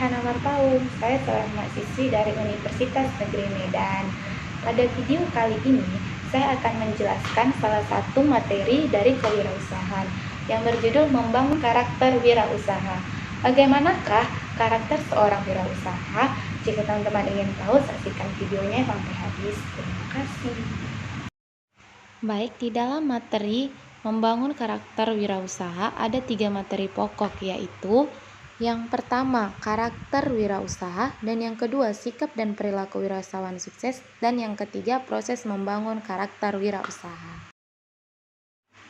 Hana Marpaung, saya seorang mahasiswi dari Universitas Negeri Medan. Pada video kali ini, saya akan menjelaskan salah satu materi dari kewirausahaan yang berjudul Membangun Karakter Wirausaha. Bagaimanakah karakter seorang wirausaha? Jika teman-teman ingin tahu, saksikan videonya sampai habis. Terima kasih. Baik, di dalam materi membangun karakter wirausaha ada 3 materi pokok, yaitu yang pertama karakter wirausaha, dan yang kedua sikap dan perilaku wirausahawan sukses, dan yang ketiga proses membangun karakter wirausaha.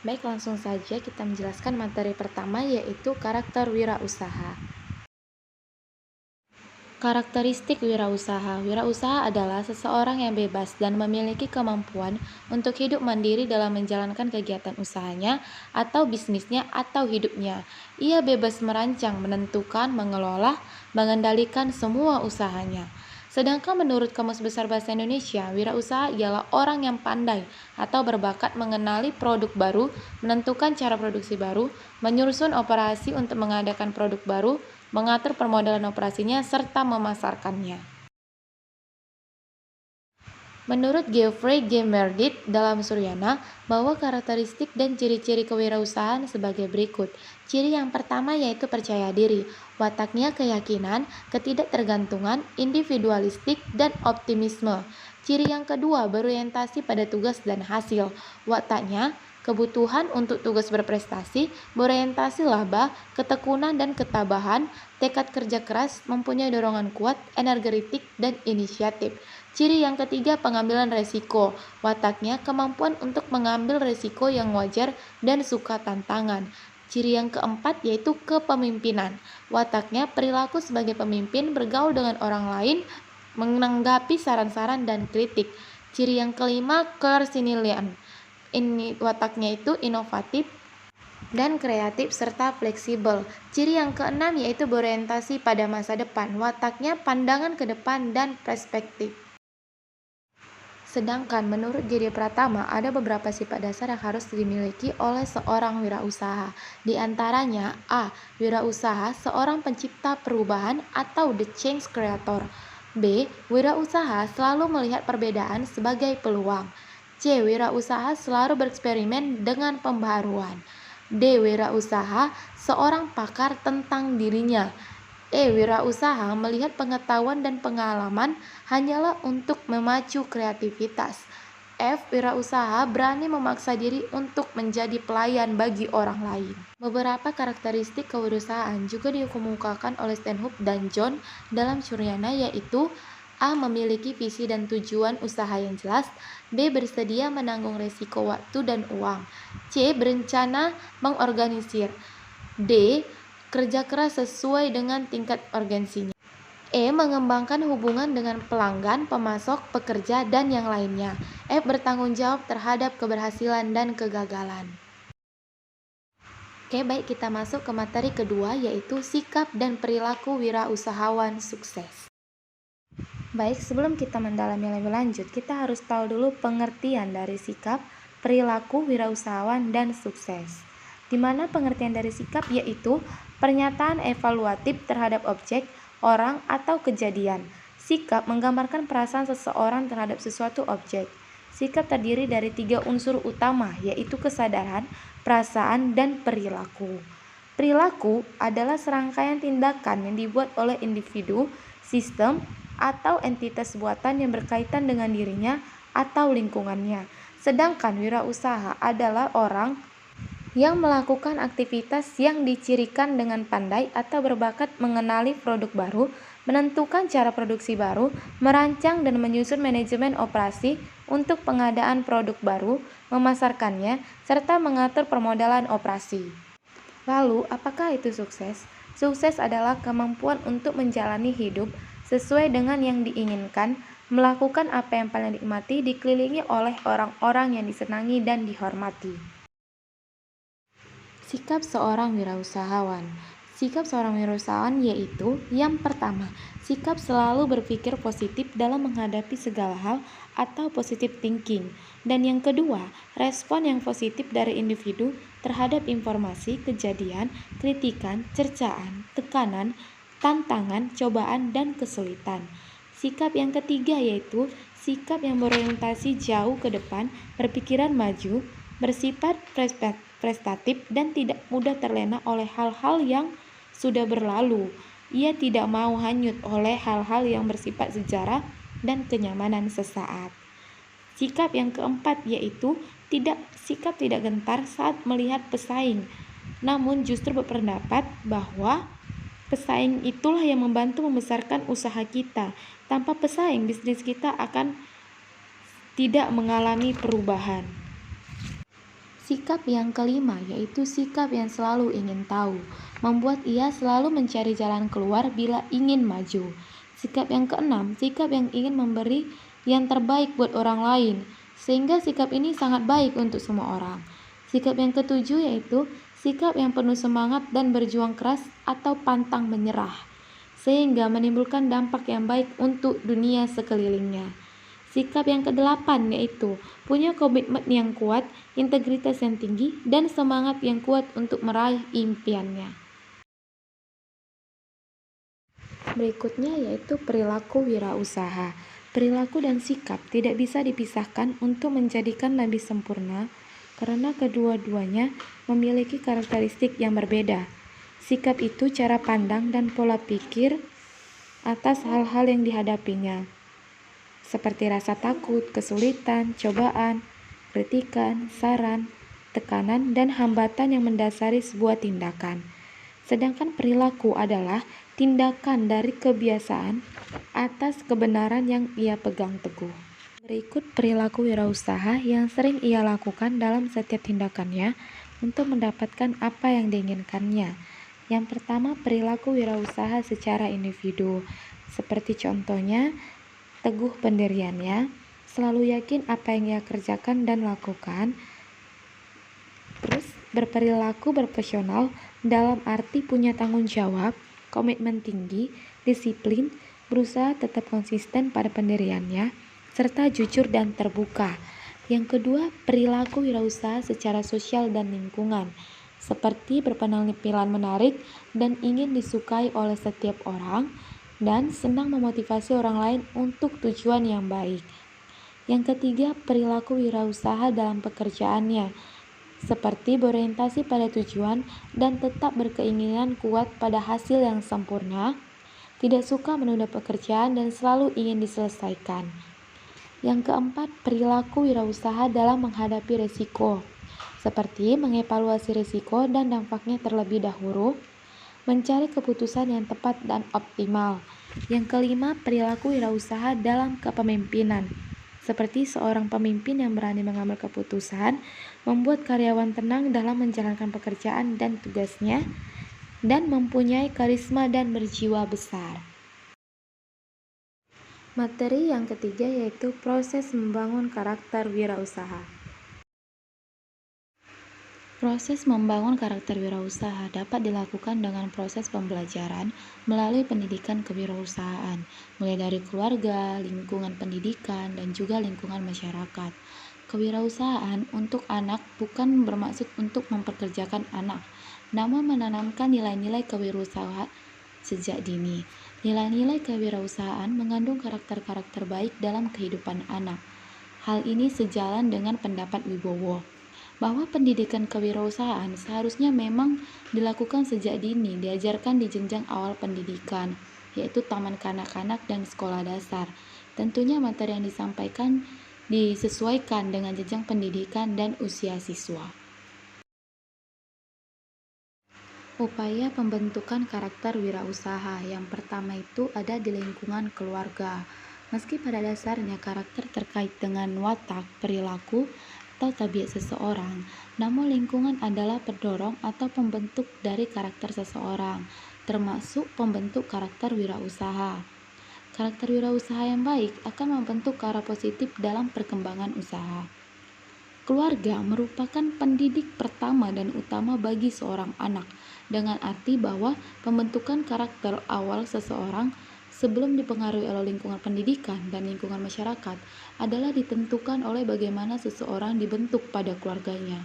Baik, langsung saja kita menjelaskan materi pertama, yaitu karakter wirausaha. Karakteristik wirausaha. Wirausaha adalah seseorang yang bebas dan memiliki kemampuan untuk hidup mandiri dalam menjalankan kegiatan usahanya atau bisnisnya atau hidupnya. Ia bebas merancang, menentukan, mengelola, mengendalikan semua usahanya. Sedangkan menurut Kamus Besar Bahasa Indonesia, wirausaha ialah orang yang pandai atau berbakat mengenali produk baru, menentukan cara produksi baru, menyusun operasi untuk mengadakan produk baru, mengatur permodalan operasinya, serta memasarkannya. Menurut Geoffrey G. Meredith dalam Suryana, bahwa karakteristik dan ciri-ciri kewirausahaan sebagai berikut. Ciri yang pertama yaitu percaya diri, wataknya keyakinan, ketidaktergantungan, individualistik, dan optimisme. Ciri yang kedua berorientasi pada tugas dan hasil, wataknya kebutuhan untuk tugas berprestasi, berorientasi laba, ketekunan dan ketabahan, tekad kerja keras, mempunyai dorongan kuat, energetik, dan inisiatif. Ciri yang ketiga pengambilan resiko, wataknya kemampuan untuk mengambil resiko yang wajar dan suka tantangan. Ciri yang keempat yaitu kepemimpinan, wataknya perilaku sebagai pemimpin, bergaul dengan orang lain, menanggapi saran-saran dan kritik. Ciri yang kelima kersinian, ini wataknya itu inovatif dan kreatif serta fleksibel. Ciri yang keenam yaitu berorientasi pada masa depan, wataknya pandangan ke depan dan perspektif. Sedangkan menurut Gede Pratama ada beberapa sifat dasar yang harus dimiliki oleh seorang wirausaha. Di antaranya A. Wirausaha seorang pencipta perubahan atau the change creator. B. Wirausaha selalu melihat perbedaan sebagai peluang. C. Wirausaha selalu bereksperimen dengan pembaharuan. D. Wirausaha seorang pakar tentang dirinya. E. Wirausaha melihat pengetahuan dan pengalaman hanyalah untuk memacu kreativitas. F. Wirausaha berani memaksa diri untuk menjadi pelayan bagi orang lain. Beberapa karakteristik kewirausahaan juga dikemukakan oleh Stanhope dan John dalam Suryana, yaitu A. Memiliki visi dan tujuan usaha yang jelas. B. Bersedia menanggung resiko waktu dan uang. C. Berencana mengorganisir. D. Kerja keras sesuai dengan tingkat urgensinya. E. Mengembangkan hubungan dengan pelanggan, pemasok, pekerja, dan yang lainnya. F. Bertanggung jawab terhadap keberhasilan dan kegagalan. Oke, baik, kita masuk ke materi kedua, yaitu sikap dan perilaku wirausahawan sukses. Baik, sebelum kita mendalami lebih lanjut, kita harus tahu dulu pengertian dari sikap, perilaku wirausahawan, dan sukses. Di mana pengertian dari sikap yaitu pernyataan evaluatif terhadap objek, orang, atau kejadian. Sikap menggambarkan perasaan seseorang terhadap sesuatu objek. Sikap terdiri dari 3 unsur utama, yaitu kesadaran, perasaan, dan perilaku. Perilaku adalah serangkaian tindakan yang dibuat oleh individu, sistem, atau entitas buatan yang berkaitan dengan dirinya atau lingkungannya. Sedangkan wirausaha adalah orang yang melakukan aktivitas yang dicirikan dengan pandai atau berbakat mengenali produk baru, menentukan cara produksi baru, merancang dan menyusun manajemen operasi untuk pengadaan produk baru, memasarkannya, serta mengatur permodalan operasi. Lalu, apakah itu sukses? Sukses adalah kemampuan untuk menjalani hidup sesuai dengan yang diinginkan, melakukan apa yang paling dinikmati, dikelilingi oleh orang-orang yang disenangi dan dihormati. Sikap seorang wirausahawan. Sikap seorang wirausahawan yaitu yang pertama, sikap selalu berpikir positif dalam menghadapi segala hal atau positive thinking. Dan yang kedua, respon yang positif dari individu terhadap informasi, kejadian, kritikan, cercaan, tekanan, tantangan, cobaan, dan kesulitan. Sikap yang ketiga yaitu sikap yang berorientasi jauh ke depan, berpikiran maju, bersifat prestatif, dan tidak mudah terlena oleh hal-hal yang sudah berlalu. Ia tidak mau hanyut oleh hal-hal yang bersifat sejarah dan kenyamanan sesaat. Sikap yang keempat yaitu sikap tidak gentar saat melihat pesaing, namun justru berpendapat bahwa pesaing itulah yang membantu membesarkan usaha kita. Tanpa pesaing, bisnis kita akan tidak mengalami perubahan. Sikap yang kelima yaitu sikap yang selalu ingin tahu, membuat ia selalu mencari jalan keluar bila ingin maju. Sikap yang keenam, sikap yang ingin memberi yang terbaik buat orang lain, sehingga sikap ini sangat baik untuk semua orang. Sikap yang ketujuh yaitu sikap yang penuh semangat dan berjuang keras atau pantang menyerah, sehingga menimbulkan dampak yang baik untuk dunia sekelilingnya. Sikap yang kedelapan yaitu punya komitmen yang kuat, integritas yang tinggi, dan semangat yang kuat untuk meraih impiannya. Berikutnya yaitu perilaku wirausaha. Perilaku dan sikap tidak bisa dipisahkan untuk menjadikan lebih sempurna karena kedua-duanya memiliki karakteristik yang berbeda. Sikap itu cara pandang dan pola pikir atas hal-hal yang dihadapinya, seperti rasa takut, kesulitan, cobaan, kritikan, saran, tekanan, dan hambatan yang mendasari sebuah tindakan. Sedangkan perilaku adalah tindakan dari kebiasaan atas kebenaran yang ia pegang teguh. Berikut perilaku wirausaha yang sering ia lakukan dalam setiap tindakannya untuk mendapatkan apa yang diinginkannya. Yang pertama, perilaku wirausaha secara individu. Seperti contohnya, teguh pendiriannya, selalu yakin apa yang ia kerjakan dan lakukan. Terus, berperilaku profesional dalam arti punya tanggung jawab, komitmen tinggi, disiplin, berusaha tetap konsisten pada pendiriannya, serta jujur dan terbuka. Yang kedua, perilaku wirausaha secara sosial dan lingkungan, seperti berpenampilan menarik dan ingin disukai oleh setiap orang, dan senang memotivasi orang lain untuk tujuan yang baik. Yang ketiga, perilaku wirausaha dalam pekerjaannya, seperti berorientasi pada tujuan dan tetap berkeinginan kuat pada hasil yang sempurna, tidak suka menunda pekerjaan dan selalu ingin diselesaikan. Yang keempat, perilaku wirausaha dalam menghadapi risiko, seperti mengevaluasi risiko dan dampaknya terlebih dahulu, mencari keputusan yang tepat dan optimal. Yang kelima, perilaku wirausaha dalam kepemimpinan, seperti seorang pemimpin yang berani mengambil keputusan, membuat karyawan tenang dalam menjalankan pekerjaan dan tugasnya, dan mempunyai karisma dan berjiwa besar. Materi yang ketiga yaitu proses membangun karakter wirausaha. Proses membangun karakter wirausaha dapat dilakukan dengan proses pembelajaran melalui pendidikan kewirausahaan, mulai dari keluarga, lingkungan pendidikan, dan juga lingkungan masyarakat. Kewirausahaan untuk anak bukan bermaksud untuk memperkerjakan anak, namun menanamkan nilai-nilai kewirausahaan sejak dini. Nilai-nilai kewirausahaan mengandung karakter-karakter baik dalam kehidupan anak. Hal ini sejalan dengan pendapat Wibowo, bahwa pendidikan kewirausahaan seharusnya memang dilakukan sejak dini, diajarkan di jenjang awal pendidikan, yaitu taman kanak-kanak dan sekolah dasar. Tentunya materi yang disampaikan disesuaikan dengan jenjang pendidikan dan usia siswa. Upaya pembentukan karakter wirausaha yang pertama itu ada di lingkungan keluarga. Meski pada dasarnya karakter terkait dengan watak, perilaku, atau tabiat seseorang, namun lingkungan adalah pendorong atau pembentuk dari karakter seseorang, termasuk pembentuk karakter wirausaha. Karakter wirausaha yang baik akan membentuk ke arah positif dalam perkembangan usaha. Keluarga merupakan pendidik pertama dan utama bagi seorang anak, dengan arti bahwa pembentukan karakter awal seseorang sebelum dipengaruhi oleh lingkungan pendidikan dan lingkungan masyarakat adalah ditentukan oleh bagaimana seseorang dibentuk pada keluarganya.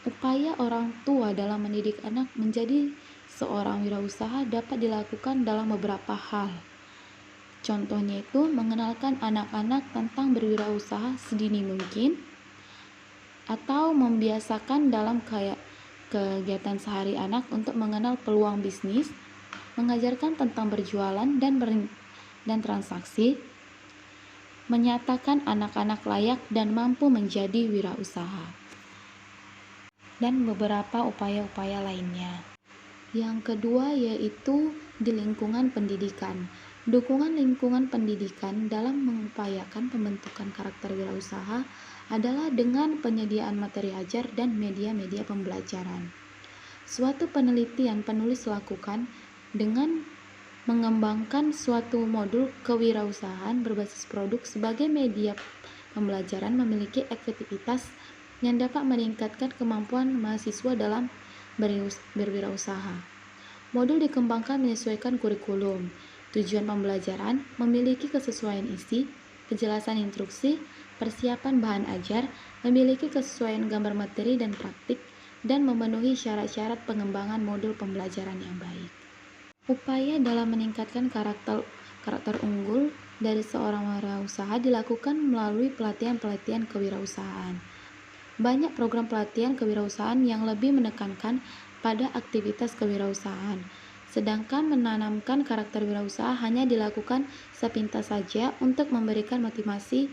Upaya orang tua dalam mendidik anak menjadi seorang wirausaha dapat dilakukan dalam beberapa hal. Contohnya itu mengenalkan anak-anak tentang berwirausaha sedini mungkin, atau membiasakan dalam kegiatan sehari anak untuk mengenal peluang bisnis, mengajarkan tentang berjualan dan transaksi, menyatakan anak-anak layak dan mampu menjadi wirausaha, dan beberapa upaya-upaya lainnya. Yang kedua yaitu di lingkungan pendidikan. Dukungan lingkungan pendidikan dalam mengupayakan pembentukan karakter wirausaha adalah dengan penyediaan materi ajar dan media-media pembelajaran. Suatu penelitian penulis lakukan dengan mengembangkan suatu modul kewirausahaan berbasis produk sebagai media pembelajaran memiliki efektivitas yang dapat meningkatkan kemampuan mahasiswa dalam berwirausaha. Modul dikembangkan menyesuaikan kurikulum, tujuan pembelajaran, memiliki kesesuaian isi, kejelasan instruksi, persiapan bahan ajar, memiliki kesesuaian gambar materi dan praktik, dan memenuhi syarat-syarat pengembangan modul pembelajaran yang baik. Upaya dalam meningkatkan karakter unggul dari seorang wirausaha dilakukan melalui pelatihan-pelatihan kewirausahaan. Banyak program pelatihan kewirausahaan yang lebih menekankan pada aktivitas kewirausahaan, sedangkan menanamkan karakter wirausaha hanya dilakukan sepintas saja untuk memberikan motivasi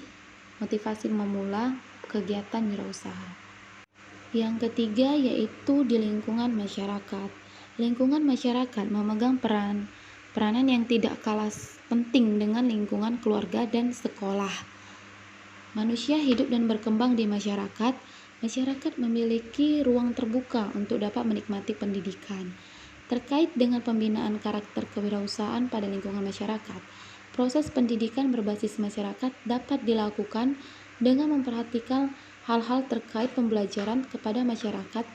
memula kegiatan wirausaha. Yang ketiga yaitu di lingkungan masyarakat. Lingkungan masyarakat memegang peranan yang tidak kalah penting dengan lingkungan keluarga dan sekolah. Manusia hidup dan berkembang di masyarakat. Masyarakat memiliki ruang terbuka untuk dapat menikmati pendidikan. Terkait dengan pembinaan karakter kewirausahaan pada lingkungan masyarakat, proses pendidikan berbasis masyarakat dapat dilakukan dengan memperhatikan hal-hal terkait pembelajaran kepada masyarakat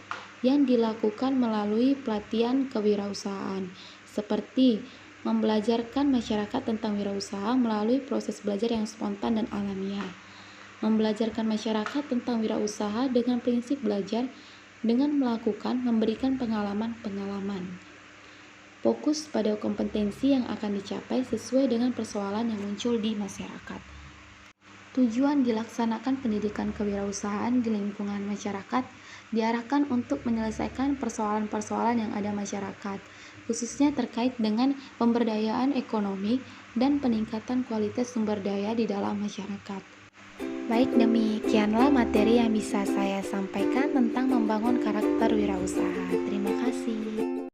yang dilakukan melalui pelatihan kewirausahaan, seperti membelajarkan masyarakat tentang wirausaha melalui proses belajar yang spontan dan alamiah. Membelajarkan masyarakat tentang wirausaha dengan prinsip belajar dengan memberikan pengalaman-pengalaman. Fokus pada kompetensi yang akan dicapai sesuai dengan persoalan yang muncul di masyarakat. Tujuan dilaksanakan pendidikan kewirausahaan di lingkungan masyarakat diarahkan untuk menyelesaikan persoalan-persoalan yang ada masyarakat, khususnya terkait dengan pemberdayaan ekonomi dan peningkatan kualitas sumber daya di dalam masyarakat. Baik, demikianlah materi yang bisa saya sampaikan tentang membangun karakter wirausaha. Terima kasih.